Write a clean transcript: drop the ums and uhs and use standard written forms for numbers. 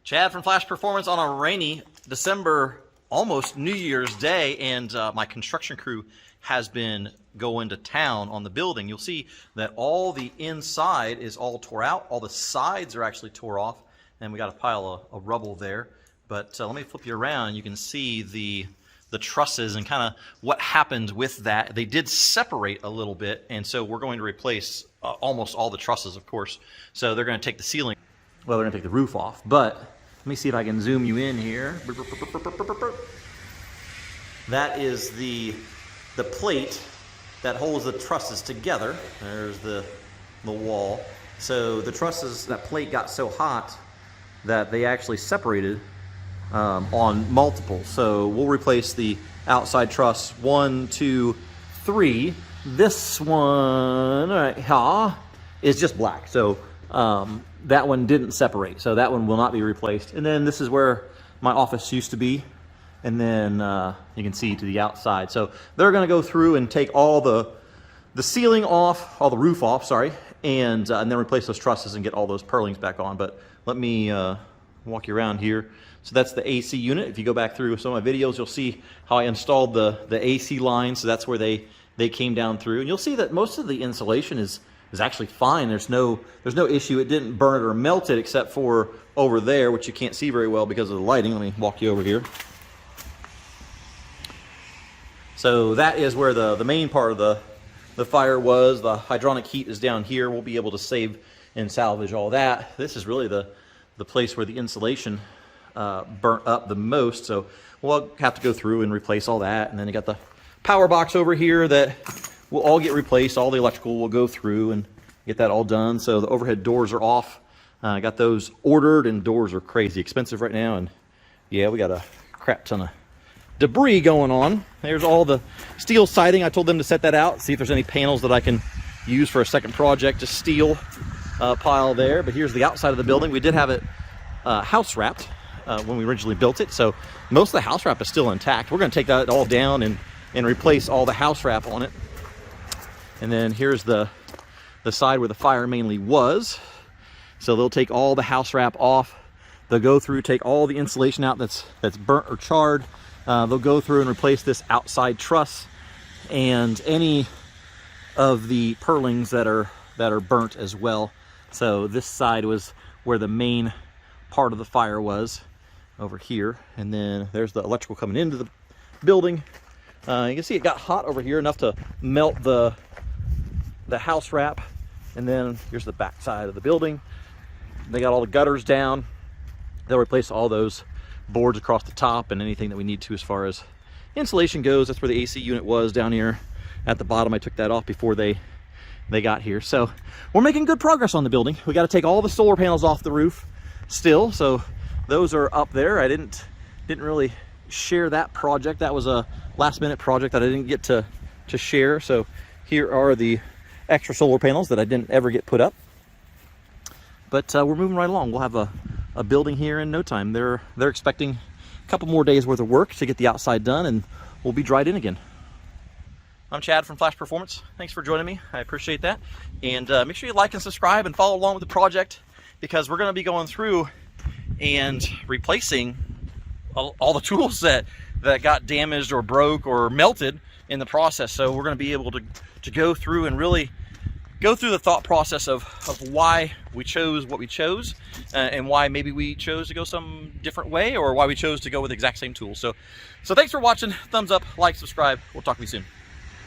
Chad from Flash Performance on a rainy December, almost New Year's Day, and my construction crew has been going to town on the building. You'll see that all the inside is all tore out. All the sides are actually tore off, and we got a pile of rubble there. But let me flip you around. You can see the trusses and kind of what happened with that. They did separate a little bit, and so we're going to replace almost all the trusses, of course. So they're going to take the ceiling. Well, they're going to take the roof off, but let me see if I can zoom you in here. That is the plate that holds the trusses together. There's the wall. So the trusses, that plate got so hot that they actually separated on multiples. So we'll replace the outside truss 1, 2, 3. This one right here is just black. So that one didn't separate. So that one will not be replaced. And then this is where my office used to be. And then you can see to the outside. So they're going to go through and take all the ceiling off, all the roof off, sorry, and then replace those trusses and get all those purlings back on. But let me walk you around here. So that's the AC unit. If you go back through some of my videos, you'll see how I installed the AC line. So that's where they came down through. And you'll see that most of the insulation is actually fine. There's no issue. It didn't burn it or melt it except for over there, which you can't see very well because of the lighting. Let me walk you over here. So that is where the main part of the fire was. The hydronic heat is down here. We'll be able to save and salvage all that. This is really the place where the insulation burnt up the most. So we'll have to go through and replace all that. And then you got the power box over here that will all get replaced. All the electrical will go through and get that all done. So the overhead doors are off. I got those ordered, and doors are crazy expensive right now. And yeah, we got a crap ton of debris going on. There's all the steel siding. I told them to set that out, see if there's any panels that I can use for a second project. Just steel pile there. But here's the outside of the building. We did have it house wrapped when we originally built it, so most of the house wrap is still intact. We're going to take that all down and replace all the house wrap on it. And then here's the side where the fire mainly was. So they'll take all the house wrap off. They'll go through, take all the insulation out that's burnt or charred. They'll go through and replace this outside truss and any of the purlings that are burnt as well. So this side was where the main part of the fire was, over here. And then there's the electrical coming into the building. You can see it got hot over here enough to melt the house wrap. And then here's the back side of the building. They got all the gutters down. They'll replace all those boards across the top and anything that we need to as far as insulation goes. That's where the AC unit was down here at the bottom. I took that off before they got here. So we're making good progress on the building. We got to take all the solar panels off the roof still. So those are up there. I didn't really share that project. That was a last minute project that I didn't get to share. So here are the extra solar panels that I didn't ever get put up. But we're moving right along. We'll have a building here in no time. They're expecting a couple more days worth of work to get the outside done, and we'll be dried in again. I'm Chad from Flash Performance. Thanks for joining me. I appreciate that. And make sure you like and subscribe and follow along with the project, because we're going to be going through and replacing all the tools that got damaged or broke or melted in the process. So we're going to be able to go through and really go through the thought process of why we chose what we chose, and why maybe we chose to go some different way, or why we chose to go with the exact same tools. So thanks for watching. Thumbs up, like, subscribe. We'll talk to you soon.